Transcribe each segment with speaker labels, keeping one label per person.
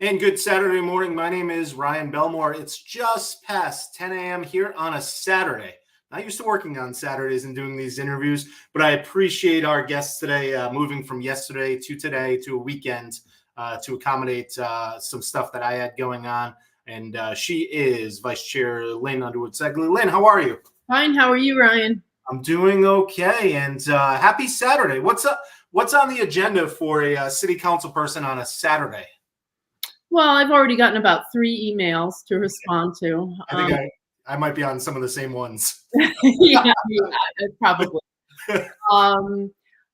Speaker 1: And good Saturday morning. My name is Ryan Belmore. It's just past 10 a.m. here on a Saturday. Not used to working on Saturdays and doing these interviews, but I appreciate our guests today moving from yesterday to today to a weekend to accommodate some stuff that I had going on. And she is Vice Chair Lynn Underwood Ceglie. Lynn, how are you?
Speaker 2: Fine. How are you, Ryan?
Speaker 1: I'm doing okay. And happy Saturday. What's up? What's on the agenda for a city council person on a Saturday?
Speaker 2: Well, I've already gotten about 3 emails to respond to.
Speaker 1: I think I might be on some of the same ones.
Speaker 2: yeah, probably.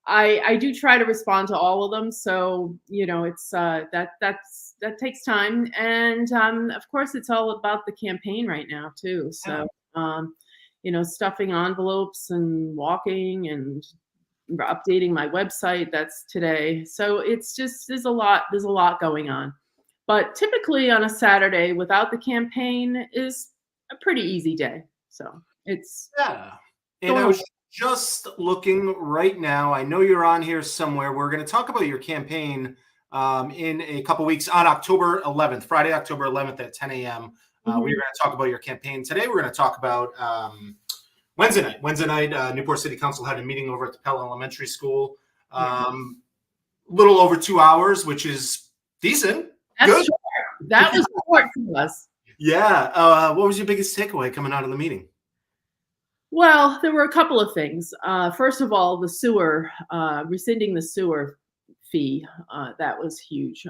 Speaker 2: I do try to respond to all of them, so it's that takes time, and of course it's all about the campaign right now too. So stuffing envelopes and walking and updating my website. That's today. So it's just there's a lot going on. But typically on a Saturday without the campaign is a pretty easy day. So it's
Speaker 1: And I was just looking right now. I know you're on here somewhere. We're going to talk about your campaign in a couple weeks on October 11th, Friday, October 11th at 10 a.m. We're going to talk about your campaign. Today we're going to talk about Wednesday night. Wednesday night, Newport City Council had a meeting over at the Pell Elementary School. Little over 2 hours, which is decent.
Speaker 2: That's good. Short. That was short for us.
Speaker 1: Yeah. What was your biggest takeaway coming out of the meeting?
Speaker 2: Well, there were a couple of things. First of all, the sewer, rescinding the sewer fee, that was huge.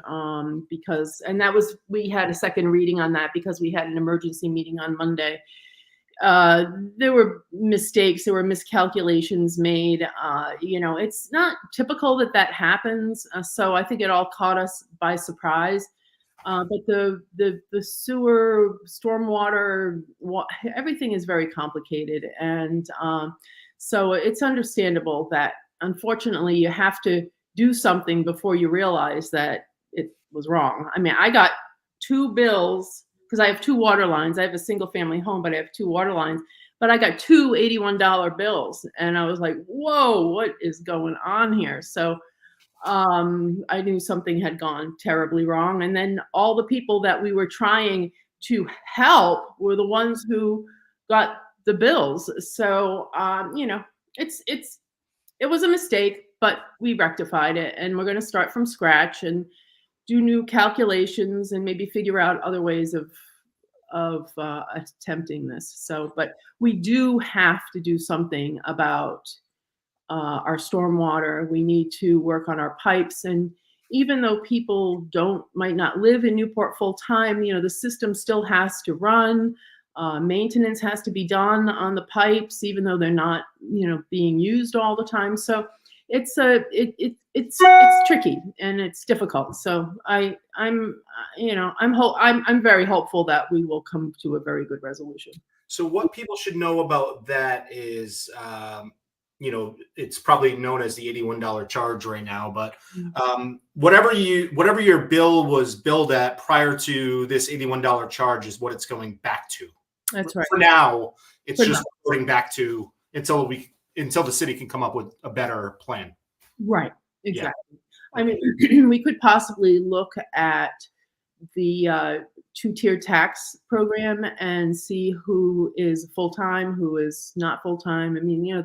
Speaker 2: We had a second reading on that because we had an emergency meeting on Monday. There were mistakes, there were miscalculations made. It's not typical that happens. So I think it all caught us by surprise. But the sewer, stormwater, everything is very complicated. And so it's understandable that unfortunately you have to do something before you realize that it was wrong. I mean, I got 2 bills because I have 2 water lines. I have a single family home, but I have 2 water lines. But I got 2 $81 bills. And I was like, whoa, what is going on here? So I knew something had gone terribly wrong. And then all the people that we were trying to help were the ones who got the bills. So, it was a mistake, but we rectified it. And we're going to start from scratch and do new calculations and maybe figure out other ways of attempting this. So, but we do have to do something about our stormwater. We need to work on our pipes. And even though people might not live in Newport full time, the system still has to run. Maintenance has to be done on the pipes, even though they're not, being used all the time. So it's tricky and it's difficult. So I'm very hopeful that we will come to a very good resolution.
Speaker 1: So what people should know about that is, it's probably known as the $81 charge right now, but whatever your bill was billed at prior to this $81 charge is what it's going back to.
Speaker 2: That's right.
Speaker 1: For now, it's just reporting back to until the city can come up with a better plan.
Speaker 2: Right. Exactly. Yeah. I mean, we could possibly look at the 2-tier tax program and see who is full-time, who is not full-time. I mean,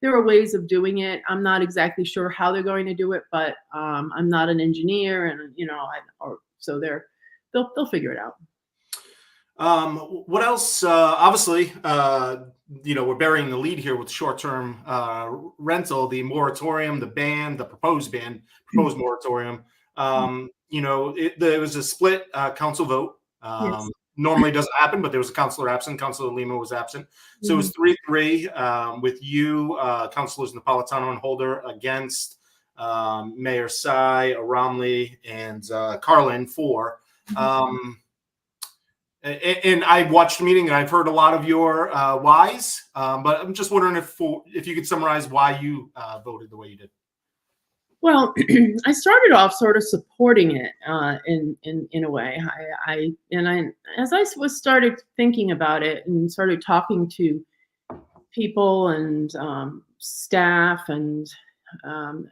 Speaker 2: there are ways of doing it. I'm not exactly sure how they're going to do it, but I'm not an engineer, and so they'll figure it out.
Speaker 1: What else? Obviously, we're burying the lead here with short-term rental, the moratorium, the proposed moratorium. There was a split council vote. Yes. Normally doesn't happen, but there was a councilor absent. Councilor Lima was absent. So it was 3-3 with you, Councilors Napolitano and Holder against Mayor Sy, Romley, and Carlin for. And I watched the meeting and I've heard a lot of your whys, but I'm just wondering if you could summarize why you voted the way you did.
Speaker 2: Well, I started off sort of supporting it in a way. As I started thinking about it and started talking to people and staff, and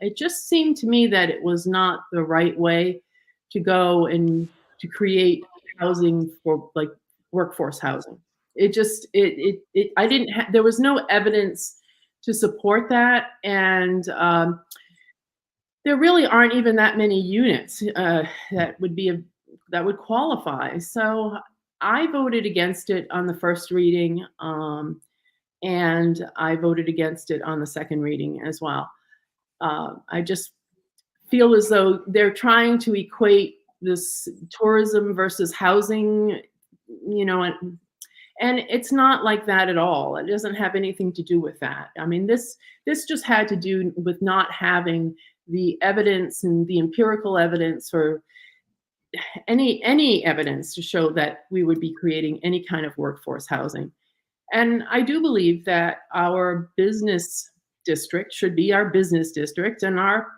Speaker 2: it just seemed to me that it was not the right way to go and to create housing for like workforce housing. It just I didn't there was no evidence to support that, and there really aren't even that many units that would qualify. So I voted against it on the first reading, and I voted against it on the second reading as well. I just feel as though they're trying to equate this tourism versus housing, and it's not like that at all. It doesn't have anything to do with that. I mean, this just had to do with not having the evidence and the empirical evidence, or any evidence to show that we would be creating any kind of workforce housing. And I do believe that our business district should be our business district, and our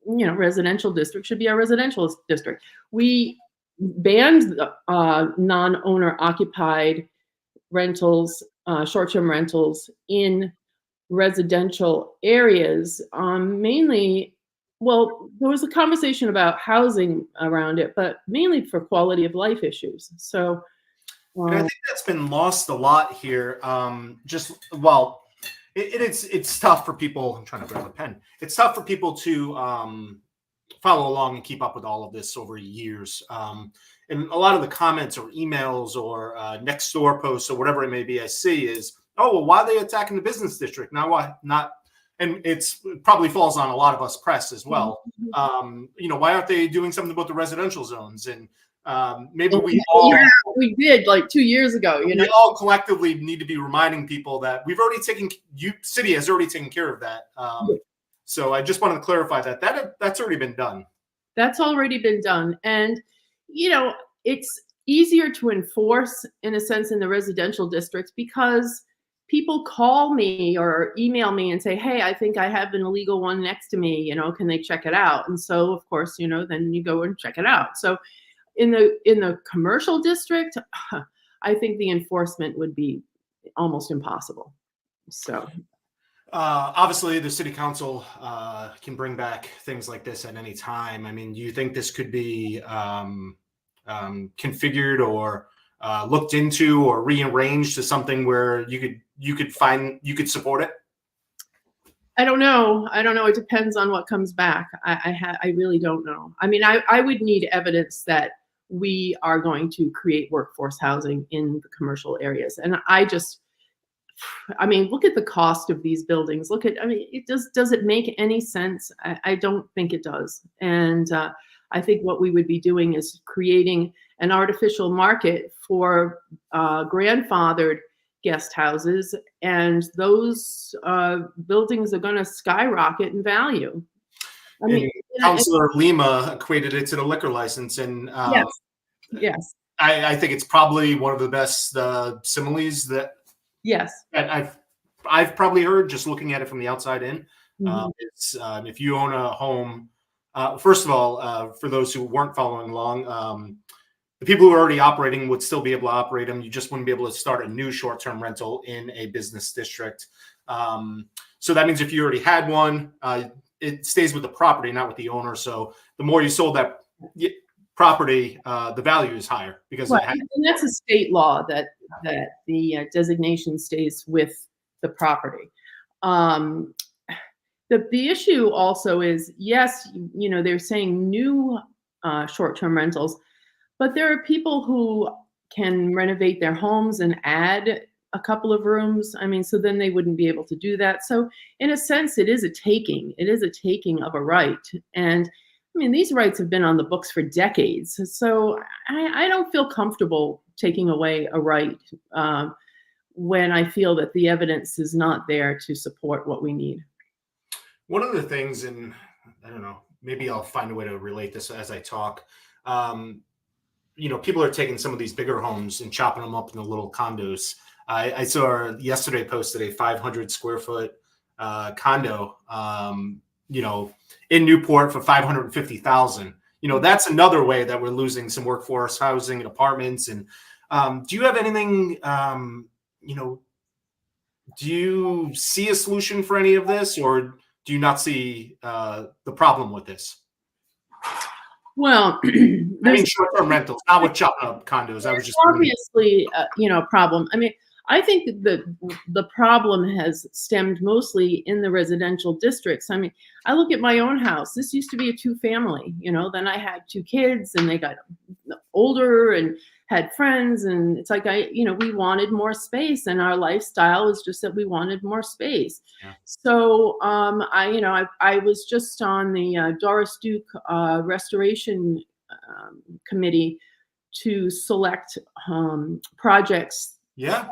Speaker 2: residential district should be our residential district. We banned non-owner occupied rentals, short-term rentals in residential areas, mainly. Well, there was a conversation about housing around it, but mainly for quality of life issues. So,
Speaker 1: and I think that's been lost a lot here. It's tough for people. I'm trying to grab a pen. It's tough for people to follow along and keep up with all of this over years. And a lot of the comments or emails or next door posts or whatever it may be I see is, oh, well, why are they attacking the business district? Now why not? And it probably falls on a lot of us press as well. Why aren't they doing something about the residential zones? And maybe
Speaker 2: we did like 2 years ago.
Speaker 1: We all collectively need to be reminding people that city has already taken care of that. So I just wanted to clarify that's already been done.
Speaker 2: That's already been done, and it's easier to enforce in a sense in the residential districts because people call me or email me and say, hey, I think I have an illegal one next to me, can they check it out? And so of course, then you go and check it out. So in the commercial district, I think the enforcement would be almost impossible. So
Speaker 1: obviously the city council can bring back things like this at any time. I mean, do you think this could be configured or looked into or rearranged to something where you could support it?
Speaker 2: I don't know. It depends on what comes back. I really don't know. I mean, I would need evidence that we are going to create workforce housing in the commercial areas. And look at the cost of these buildings. Does it make any sense? I don't think it does. And I think what we would be doing is creating an artificial market for grandfathered guest houses, and those buildings are going to skyrocket in value.
Speaker 1: Councilor Lima equated it to the liquor license, and
Speaker 2: yes.
Speaker 1: I think it's probably one of the best similes that I've probably heard just looking at it from the outside in. It's if you own a home, first of all, for those who weren't following along, the people who are already operating would still be able to operate them. You just wouldn't be able to start a new short-term rental in a business district. So that means if you already had one, it stays with the property, not with the owner. So the more you sold that property, the value is higher because
Speaker 2: and that's a state law that the designation stays with the property. The issue also is, yes, they're saying new short-term rentals, but there are people who can renovate their homes and add a couple of rooms. I mean, so then they wouldn't be able to do that. So in a sense, it is a taking. It is a taking of a right. And I mean, these rights have been on the books for decades. So I don't feel comfortable taking away a right when I feel that the evidence is not there to support what we need.
Speaker 1: One of the things, and I don't know, maybe I'll find a way to relate this as I talk. People are taking some of these bigger homes and chopping them up into little condos. I saw yesterday posted a 500 square foot condo, in Newport for $550,000. That's another way that we're losing some workforce housing and apartments. And do you have anything? Do you see a solution for any of this, or do you not see the problem with this?
Speaker 2: Well,
Speaker 1: I
Speaker 2: there's
Speaker 1: mean, short-term rentals, not with chopping up condos. I was just
Speaker 2: obviously, a problem. I mean, I think that the problem has stemmed mostly in the residential districts. I mean, I look at my own house. This used to be a two-family, then I had two kids and they got older and had friends, and it's like we wanted more space, and our lifestyle was just that we wanted more space.
Speaker 1: Yeah.
Speaker 2: So I was just on the Doris Duke restoration committee to select projects,
Speaker 1: Yeah.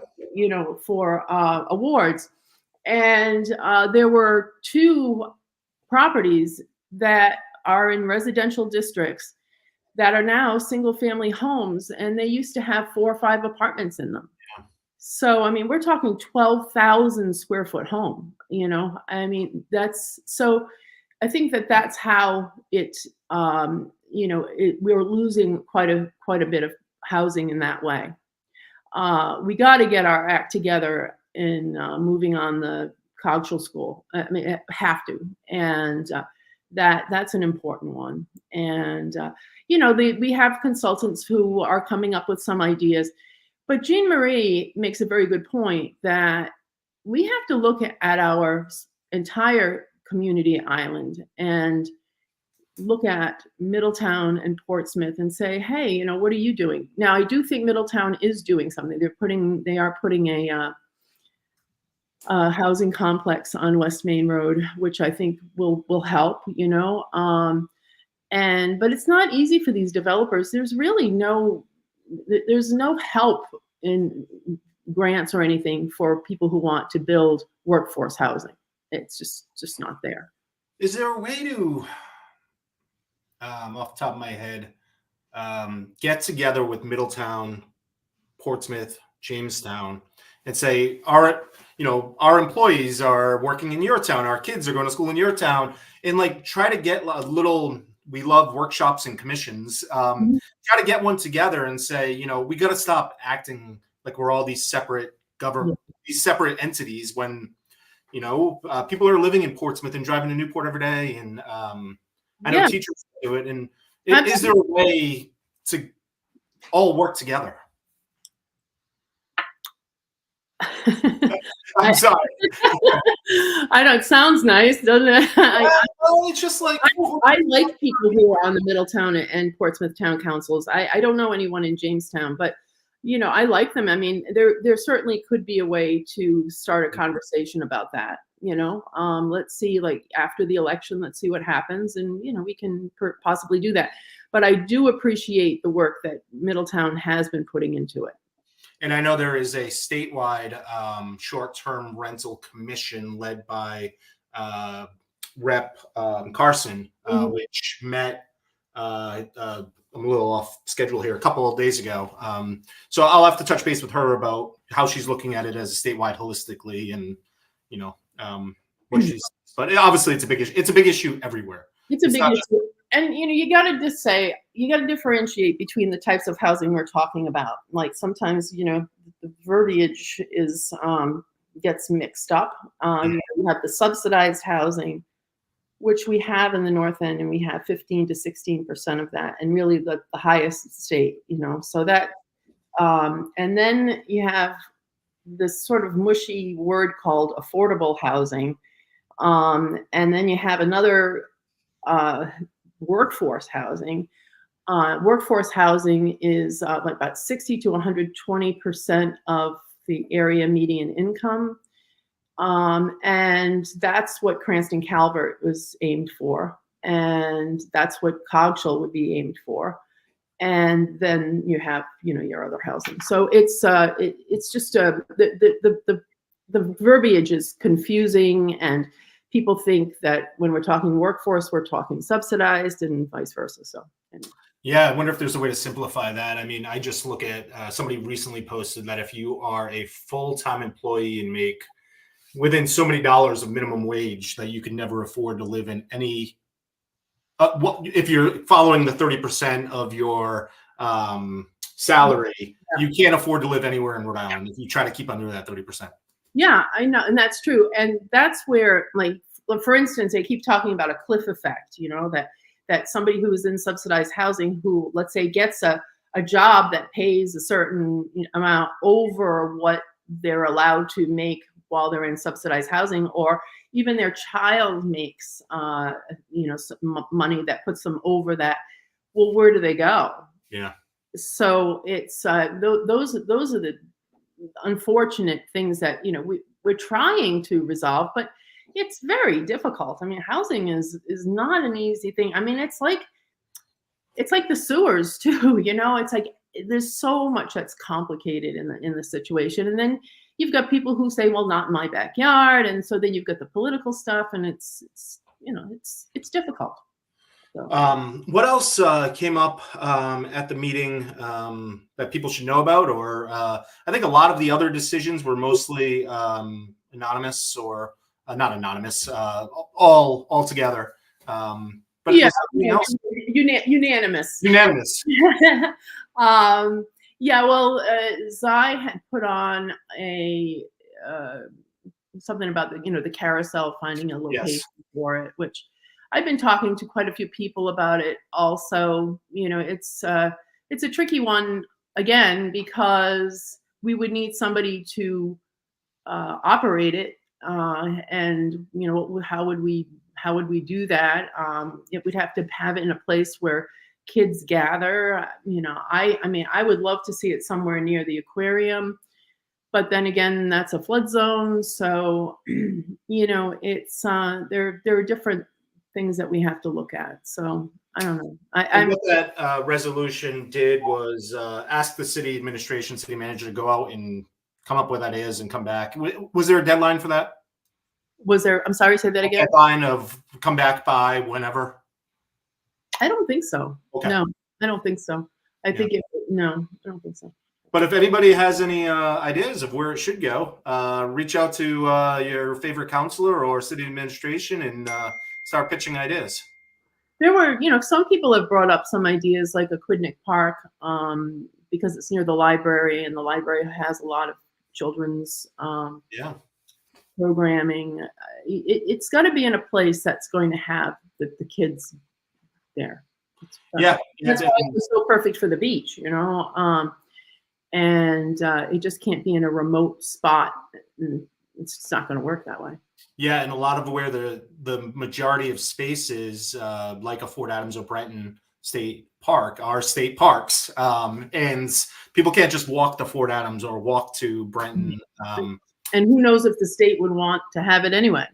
Speaker 2: for awards. And there were two properties that are in residential districts that are now single family homes, and they used to have 4 or 5 apartments in them.
Speaker 1: Yeah.
Speaker 2: So, I mean, we're talking 12,000 square foot home, I mean, I think that that's how we're losing quite a bit of housing in that way. We got to get our act together in moving on the Cogshall School. I mean, have to, and that's an important one. And we have consultants who are coming up with some ideas, but Jean Marie makes a very good point that we have to look at our entire community island and look at Middletown and Portsmouth and say, hey, what are you doing? Now, I do think Middletown is doing something. They are putting a housing complex on West Main Road, which I think will help, but it's not easy for these developers. There's no help in grants or anything for people who want to build workforce housing. It's just not there.
Speaker 1: Is there a way to, off the top of my head, get together with Middletown, Portsmouth, Jamestown, and say, our employees are working in your town, our kids are going to school in your town, and like try to get a little, we love workshops and commissions, try to get one together and say, we got to stop acting like we're all these separate government, these separate entities when, people are living in Portsmouth and driving to Newport every day. And I know teachers do it. And is there a way to all work together? I'm sorry.
Speaker 2: I know, it sounds nice, doesn't it?
Speaker 1: It's just like
Speaker 2: I like people who are on the Middletown and Portsmouth town councils. I don't know anyone in Jamestown, but I like them. I mean, there certainly could be a way to start a conversation about that. Let's see, like after the election, let's see what happens, and we can possibly do that. But I do appreciate the work that Middletown has been putting into it.
Speaker 1: And I know there is a statewide short-term rental commission led by Rep. Carson, which met, I'm a little off schedule here, a couple of days ago. So I'll have to touch base with her about how she's looking at it as a statewide holistically, and what she's. But obviously, it's a big issue. It's a big issue everywhere.
Speaker 2: It's a big issue. And you got to differentiate between the types of housing we're talking about. Like sometimes the verbiage is gets mixed up. You have the subsidized housing, which we have in the North End, and we have 15 to 16% of that, and really the highest state. So that, and then you have this sort of mushy word called affordable housing, and then you have another. Workforce housing. Workforce housing is about 60 to 120% of the area median income. And that's what Cranston Calvert was aimed for. And that's what Cogshall would be aimed for. And then you have, your other housing. So it's just the verbiage is confusing, and people think that when we're talking workforce, we're talking subsidized, and vice versa. So,
Speaker 1: yeah, I wonder if there's a way to simplify that. I mean, I just look at somebody recently posted that if you are a full-time employee and make within so many dollars of minimum wage, that you can never afford to live in any. If you're following the 30% of your salary, you can't afford to live anywhere in Rhode Island if you try to keep under that 30%.
Speaker 2: Yeah, I know, and that's true. And that's where, like, for instance, they keep talking about a cliff effect, that that somebody who is in subsidized housing, who, let's say, gets a job that pays a certain amount over what they're allowed to make while they're in subsidized housing, or even their child makes some money that puts them over that, well, where do they go?
Speaker 1: Yeah.
Speaker 2: So it's those are the unfortunate things that we're trying to resolve, but it's very difficult. I mean, housing is not an easy thing. I mean, it's like the sewers too. It's like there's so much that's complicated in the situation, and then you've got people who say, well, not in my backyard, and so then you've got the political stuff, and it's difficult. So.
Speaker 1: What else came up at the meeting that people should know about? Or I think a lot of the other decisions were mostly anonymous, or not anonymous, all together. But
Speaker 2: yeah, unanimous.
Speaker 1: Unanimous.
Speaker 2: Yeah, well, Zai had put on a something about the carousel, finding a location for it, which I've been talking to quite a few people about it also. It's a tricky one, again, because we would need somebody to operate it, and how would we do that? It would have to have it in a place where kids gather. I mean, I would love to see it somewhere near the aquarium, but then again, that's a flood zone. So, it's there are different things that we have to look at. So I don't know.
Speaker 1: What that resolution did was ask the city administration, city manager, to go out and come up with ideas and come back. Was there a deadline for that?
Speaker 2: Was there? I'm sorry, say that again.
Speaker 1: Deadline of come back by whenever?
Speaker 2: I don't think so.
Speaker 1: Okay.
Speaker 2: No, I don't think so. I don't think so.
Speaker 1: But if anybody has any ideas of where it should go, reach out to your favorite counselor or city administration and start pitching ideas.
Speaker 2: There were, some people have brought up some ideas like a Quidnick Park, because it's near the library, and the library has a lot of children's programming. It's got to be in a place that's going to have the kids there. That's why it's so perfect for the beach, and it just can't be in a remote spot. It's just not going to work that way.
Speaker 1: Yeah, and a lot of where the majority of spaces, like a Fort Adams or Brenton State Park, are state parks, and people can't just walk to Fort Adams or walk to Brenton.
Speaker 2: And who knows if the state would want to have it anyway,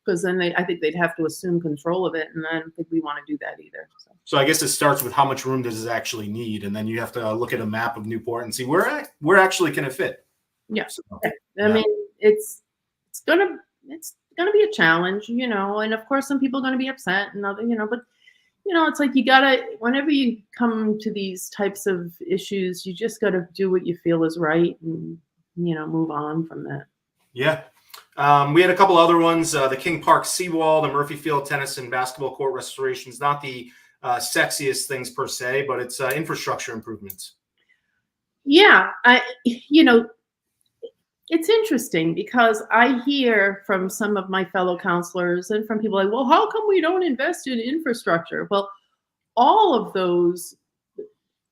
Speaker 2: because then I think they'd have to assume control of it, and I don't think we want to do that either.
Speaker 1: So I guess it starts with how much room does it actually need, and then you have to look at a map of Newport and see where actually can it fit.
Speaker 2: Yeah, so, I mean, it's gonna be a challenge, and of course some people are going to be upset and other, but it's like you gotta, whenever you come to these types of issues, you just got to do what you feel is right and move on from that.
Speaker 1: Yeah. We had a couple other ones. The King Park seawall, the Murphy Field tennis and basketball court restorations, not the sexiest things per se, but it's infrastructure improvements.
Speaker 2: Yeah. It's interesting because I hear from some of my fellow counselors and from people like, well, how come we don't invest in infrastructure? Well, all of those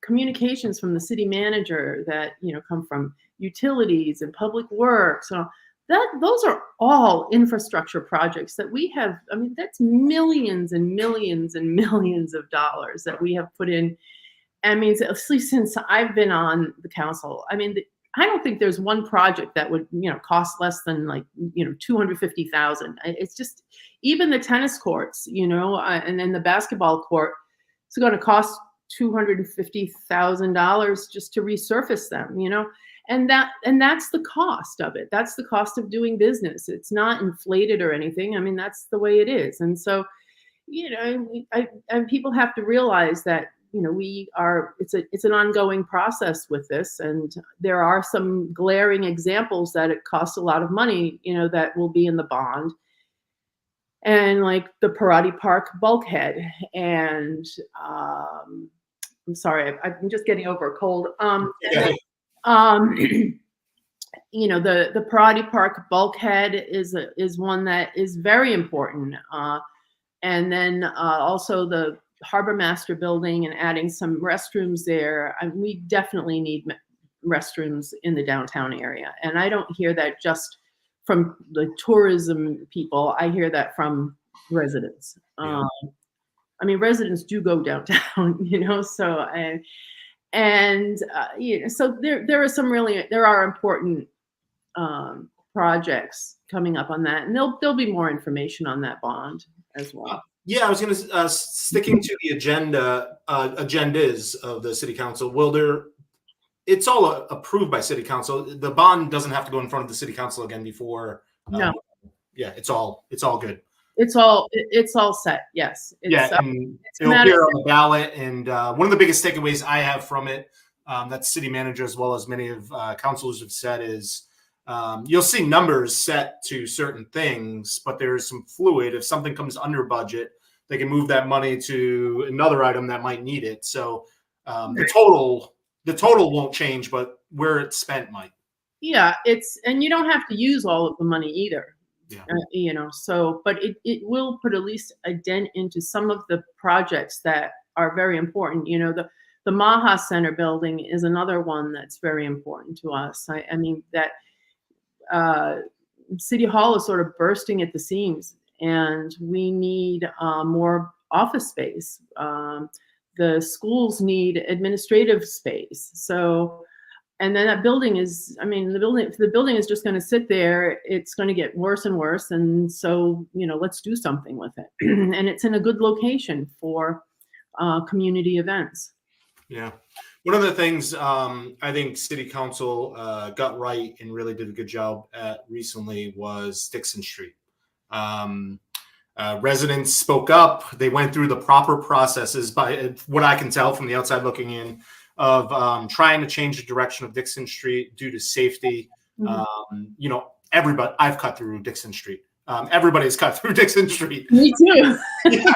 Speaker 2: communications from the city manager that, come from utilities and public works, those are all infrastructure projects that we have. I mean, that's millions and millions and millions of dollars that we have put in. I mean, at least since I've been on the council, I mean, I don't think there's one project that would, cost less than like, $250,000. It's just, even the tennis courts, and then the basketball court, it's going to cost $250,000 just to resurface them, and that's the cost of it. That's the cost of doing business. It's not inflated or anything. I mean, that's the way it is. And so, and people have to realize that, it's an ongoing process with this, and there are some glaring examples that it costs a lot of money, that will be in the bond, and like the Parati Park bulkhead, and I'm sorry, I'm just getting over a cold. The Parati Park bulkhead is one that is very important. And then also the Harbor Master building and adding some restrooms there. We definitely need restrooms in the downtown area. And I don't hear that just from the tourism people. I hear that from residents.
Speaker 1: Yeah.
Speaker 2: I mean, residents do go downtown, so so there are important projects coming up on that, and there'll be more information on that bond as well.
Speaker 1: Yeah, I was going to sticking to the agendas of the city council. It's all approved by city council. The bond doesn't have to go in front of the city council again before.
Speaker 2: No.
Speaker 1: Yeah, it's all good.
Speaker 2: It's all set. Yes.
Speaker 1: And it'll appear on the ballot. And one of the biggest takeaways I have from it, that city manager as well as many of councilors have said, is you'll see numbers set to certain things, but there's some fluid. If something comes under budget, they can move that money to another item that might need it. So the total won't change, but where it's spent might.
Speaker 2: Yeah, and you don't have to use all of the money either.
Speaker 1: Yeah.
Speaker 2: But it will put at least a dent into some of the projects that are very important. The Maha Center building is another one that's very important to us. I mean, that City Hall is sort of bursting at the seams, and we need more office space. The schools need administrative space. So, and then that building is, if the building is just going to sit there, it's going to get worse and worse. And so, let's do something with it. And it's in a good location for community events.
Speaker 1: Yeah. One of the things I think City Council got right and really did a good job at recently was Dixon Street. Residents spoke up. They went through the proper processes, by what I can tell from the outside looking in, of trying to change the direction of Dixon Street due to safety.
Speaker 2: Mm-hmm.
Speaker 1: Everybody, I've cut through Dixon Street. Everybody's cut through Dixon Street.
Speaker 2: Me too.
Speaker 1: Yes.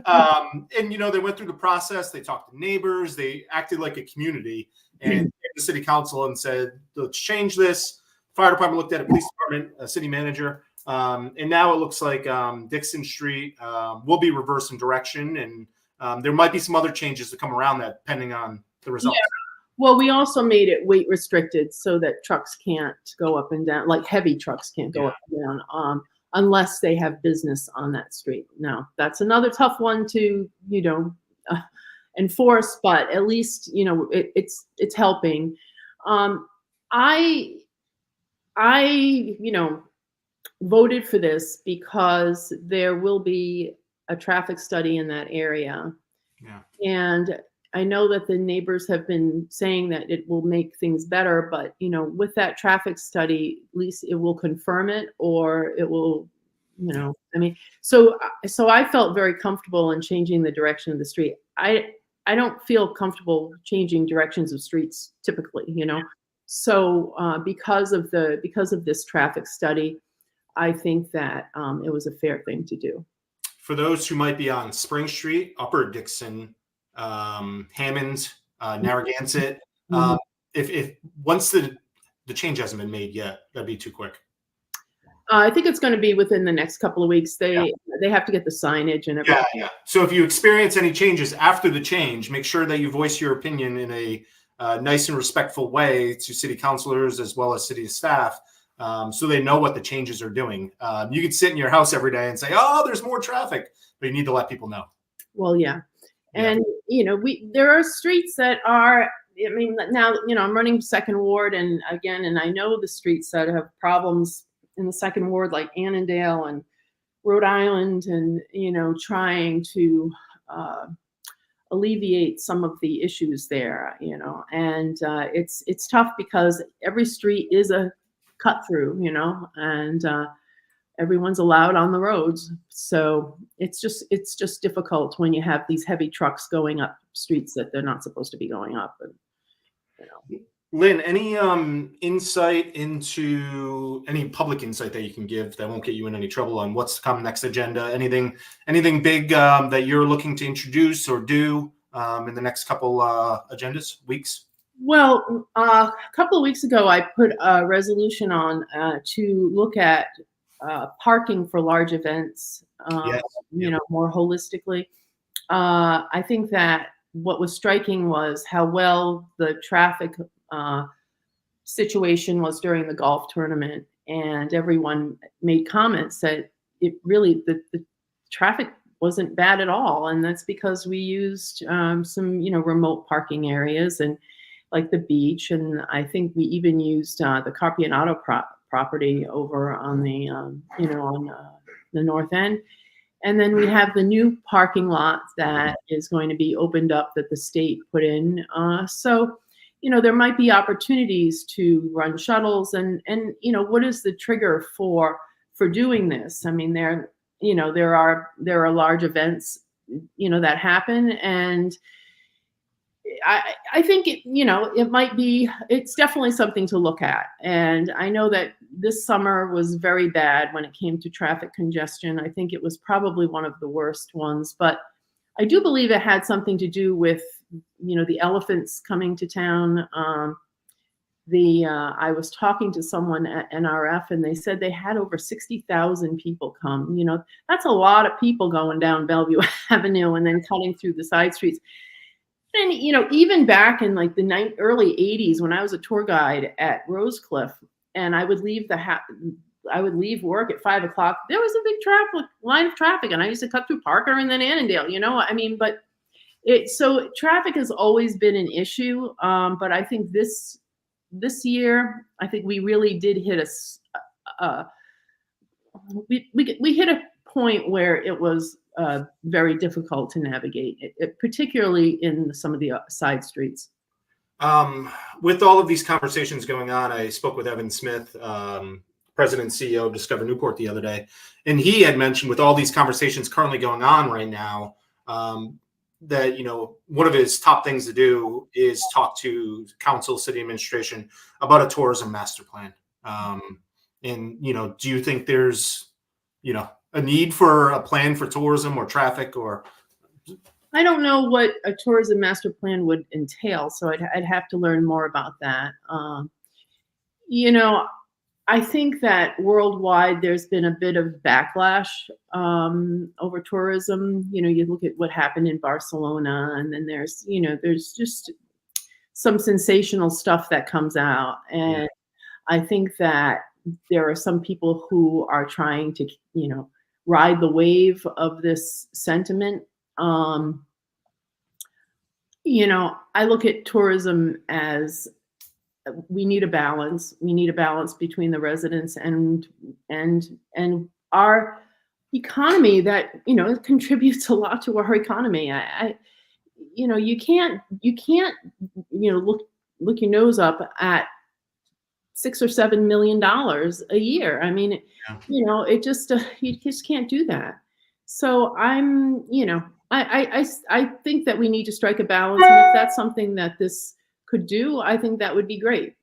Speaker 1: And they went through the process. They talked to neighbors. They acted like a community, and the city council and said, let's change this. Fire department looked at it, police department, city manager. And now it looks like Dixon Street will be reversing direction, and there might be some other changes to come around that, depending on the results.
Speaker 2: Yeah. Well, we also made it weight restricted so that trucks can't go up and down, like heavy trucks can't go up and down, unless they have business on that street. Now, that's another tough one to, enforce, but at least, it's helping. I voted for this because there will be a traffic study in that area.
Speaker 1: Yeah.
Speaker 2: And I know that the neighbors have been saying that it will make things better, but with that traffic study, at least it will confirm it, or it will, so I felt very comfortable in changing the direction of the street. I don't feel comfortable changing directions of streets typically, So because of this traffic study, I think that it was a fair thing to do.
Speaker 1: For those who might be on Spring Street, Upper Dixon, Hammond, Narragansett, if once the change hasn't been made yet, that'd be too quick.
Speaker 2: I think it's going to be within the next couple of weeks. They have to get the signage and everything.
Speaker 1: Yeah. So if you experience any changes after the change, make sure that you voice your opinion in a nice and respectful way to city councilors as well as city staff, so they know what the changes are doing. You could sit in your house every day and say, "Oh, there's more traffic," but you need to let people know.
Speaker 2: Well, yeah. And there are streets that are. Now I'm running Second Ward, and I know the streets that have problems in the Second Ward, like Annandale and Rhode Island, and trying to alleviate some of the issues there. And it's tough because every street is a cut through, and everyone's allowed on the roads. So it's just difficult when you have these heavy trucks going up streets that they're not supposed to be going up. And,
Speaker 1: Lynn, any insight into any public insight that you can give that won't get you in any trouble on what's to come next agenda? Anything big that you're looking to introduce or do in the next couple agendas, weeks?
Speaker 2: Well, a couple of weeks ago, I put a resolution on to look at parking for large events uh,
Speaker 1: Yes.
Speaker 2: more holistically. I think that what was striking was how well the traffic situation was during the golf tournament, and everyone made comments that it really the traffic wasn't bad at all, and that's because we used some remote parking areas and like the beach, and I think we even used the Carpianato property over on the the north end. And then we have the new parking lot that is going to be opened up that the state put in. So, there might be opportunities to run shuttles, and what is the trigger for doing this? I mean, there are large events, that happen, and I think it's definitely something to look at. And I know that this summer was very bad when it came to traffic congestion. I think it was probably one of the worst ones, but I do believe it had something to do with, the elephants coming to town. I was talking to someone at NRF, and they said they had over 60,000 people come. That's a lot of people going down Bellevue Avenue and then cutting through the side streets. And even back in like the early 80s, when I was a tour guide at Rosecliff, and I would leave work at 5 o'clock, there was a big line of traffic, and I used to cut through Parker and then Annandale. But so traffic has always been an issue. But I think this year, I think we really did hit we hit a point where it was very difficult to navigate, particularly in some of the side streets.
Speaker 1: With all of these conversations going on, I spoke with Evan Smith, President and CEO of Discover Newport, the other day, and he had mentioned with all these conversations currently going on right now, that one of his top things to do is talk to council, city administration about a tourism master plan. And do you think there's a need for a plan for tourism or traffic? Or
Speaker 2: I don't know what a tourism master plan would entail, so I'd have to learn more about that. I think that worldwide there's been a bit of backlash over tourism. You look at what happened in Barcelona, and then there's just some sensational stuff that comes out. And I think that there are some people who are trying to, ride the wave of this sentiment. I look at tourism as we need a balance. We need a balance between the residents and our economy that, it contributes a lot to our economy. You can't look your nose up at $6 or $7 million a year. I mean, it just you just can't do that. So I think that we need to strike a balance, and if that's something that this could do, I think that would be great.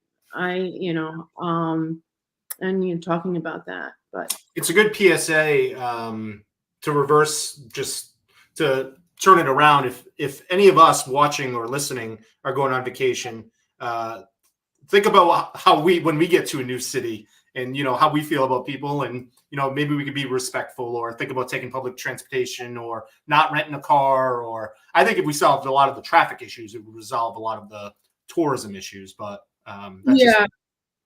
Speaker 2: Talking about that, but
Speaker 1: it's a good PSA to reverse, just to turn it around. If any of us watching or listening are going on vacation, think about how when we get to a new city, and how we feel about people, and maybe we could be respectful, or think about taking public transportation, or not renting a car. Or I think if we solved a lot of the traffic issues, it would resolve a lot of the tourism issues. But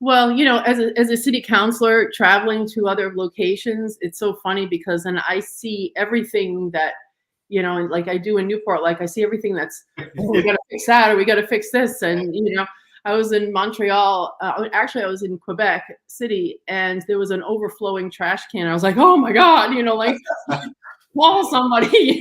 Speaker 2: well, as a city councilor traveling to other locations, it's so funny because then I see everything that like I do in Newport. Like I see everything that's we got to fix that, or we got to fix this, and I was in Montreal. Actually, I was in Quebec City, and there was an overflowing trash can. I was like, "Oh my God!" Like call somebody.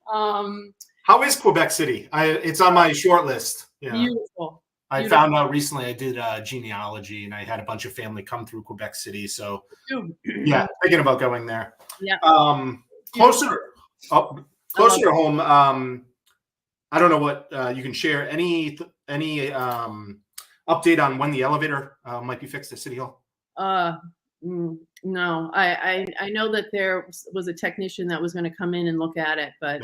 Speaker 1: How is Quebec City? It's on my short list.
Speaker 2: Beautiful.
Speaker 1: I found out recently. I did genealogy, and I had a bunch of family come through Quebec City. So, yeah, thinking about going there.
Speaker 2: Yeah.
Speaker 1: Closer to home. I don't know what you can share. Any update on when the elevator might be fixed at City Hall?
Speaker 2: No. I know that there was a technician that was going to come in and look at it, but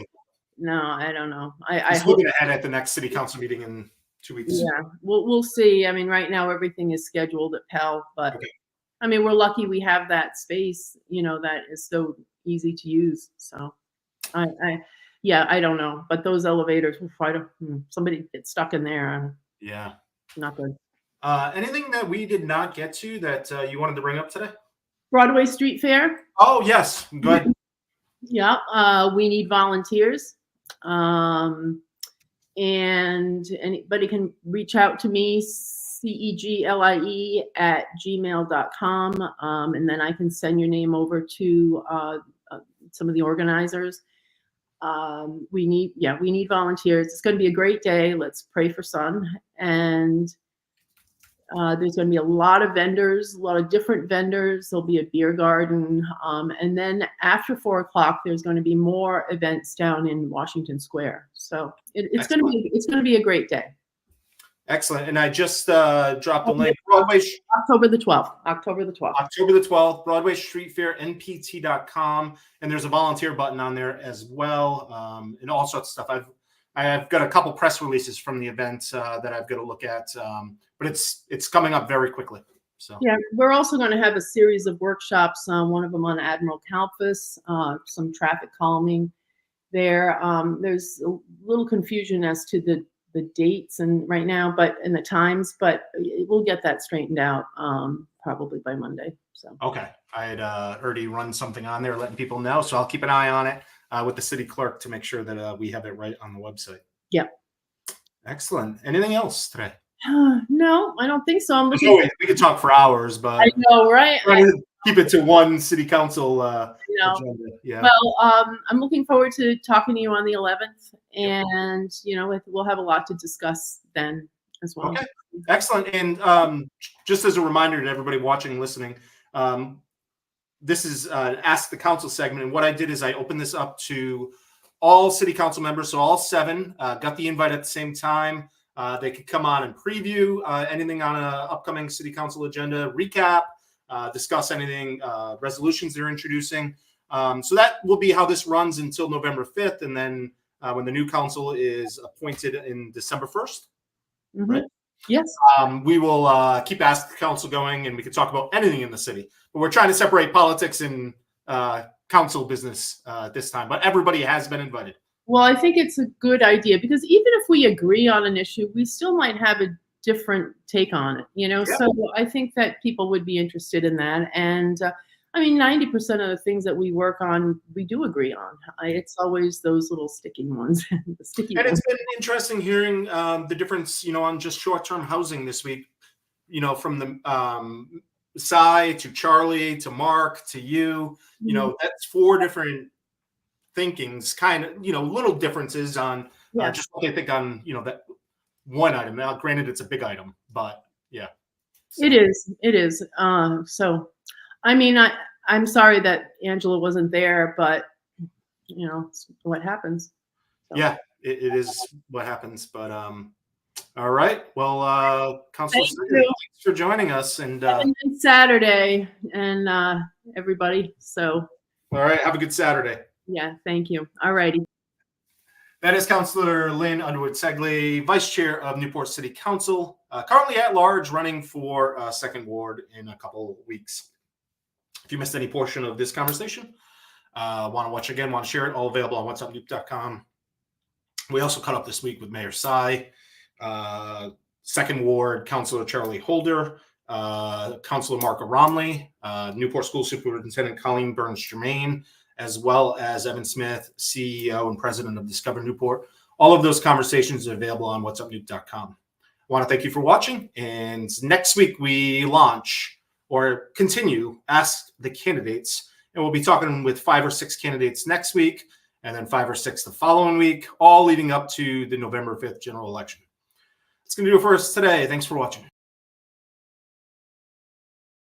Speaker 2: no, I don't know. I hope
Speaker 1: looking ahead at the next city council meeting in 2 weeks.
Speaker 2: Yeah, we'll see. I mean, right now everything is scheduled at Pell, but I mean, we're lucky we have that space, that is so easy to use. So yeah, I don't know, but those elevators will try to somebody gets stuck in there.
Speaker 1: Yeah.
Speaker 2: Not good.
Speaker 1: Anything that we did not get to that you wanted to bring up today?
Speaker 2: Broadway Street Fair.
Speaker 1: Oh, yes. Go ahead.
Speaker 2: Yeah, we need volunteers. And anybody can reach out to me, ceglie@gmail.com. And then I can send your name over to some of the organizers. We need volunteers. It's going to be a great day. Let's pray for sun. And there's going to be a lot of vendors, a lot of different vendors. There'll be a beer garden. And then after 4 o'clock, there's going to be more events down in Washington Square. So it's going to be a great day.
Speaker 1: Excellent. And I just dropped the link.
Speaker 2: October the 12th. October the 12th.
Speaker 1: Broadway Street Fair, npt.com. And there's a volunteer button on there as well. And all sorts of stuff. I've got a couple press releases from the event that I've got to look at. But it's coming up very quickly. So
Speaker 2: yeah, we're also going to have a series of workshops. One of them on Admiral Kalfas, some traffic calming there. There's a little confusion as to the dates and right now, and the times, but we'll get that straightened out probably by Monday. So
Speaker 1: okay, I had already run something on there letting people know, so I'll keep an eye on it with the city clerk to make sure that we have it right on the website.
Speaker 2: Yeah.
Speaker 1: Excellent. Anything else today?
Speaker 2: No, I don't think so. I'm looking.
Speaker 1: We could talk for hours, but
Speaker 2: I know, right?
Speaker 1: Keep it to one city council agenda. Yeah.
Speaker 2: Well, I'm looking forward to talking to you on the 11th, and we'll have a lot to discuss then as well.
Speaker 1: Okay, excellent. And just as a reminder to everybody watching and listening, this is Ask the Council segment, and what I did is I opened this up to all city council members, so all 7 got the invite at the same time. They could come on and preview anything on an upcoming city council agenda, recap, discuss anything, resolutions they're introducing. So that will be how this runs until November 5th. And then when the new council is appointed in December 1st, right?
Speaker 2: Yes.
Speaker 1: We will keep Ask the Council going, and we can talk about anything in the city. But we're trying to separate politics and council business this time. But everybody has been invited.
Speaker 2: Well, I think it's a good idea because even if we agree on an issue, we still might have a different take on it, Yeah. So I think that people would be interested in that. And 90% of the things that we work on, we do agree on. It's always those little sticking ones. It's been
Speaker 1: interesting hearing the difference, on just short-term housing this week, from the Cy to Charlie to Mark to you, that's 4 different thinkings, kind of, little differences on just what they think on, that one item. Now, granted, it's a big item, but yeah. So.
Speaker 2: It is. So, I'm sorry that Angela wasn't there, but it's what happens. So.
Speaker 1: Yeah, it is what happens. But all right. Well, Councilor Ceglie, thanks for joining us, and
Speaker 2: Saturday, and everybody. So.
Speaker 1: All right. Have a good Saturday.
Speaker 2: Yeah, thank you. All righty.
Speaker 1: That is Councilor Lynn Underwood Ceglie, Vice Chair of Newport City Council, currently at large, running for 2nd Ward in a couple of weeks. If you missed any portion of this conversation, want to watch again, want to share it, all available on whatsupnupe.com. We also caught up this week with Mayor Cy, 2nd Ward Councilor Charlie Holder, Councilor Marco Romley, Newport School Superintendent Colleen Burns-Germain, as well as Evan Smith, CEO and President of Discover Newport. All of those conversations are available on whatsupnupe.com. I want to thank you for watching. And next week we launch or continue Ask the Candidates. And we'll be talking with 5 or 6 candidates next week, and then 5 or 6 the following week, all leading up to the November 5th general election. That's going to do it for us today. Thanks for watching.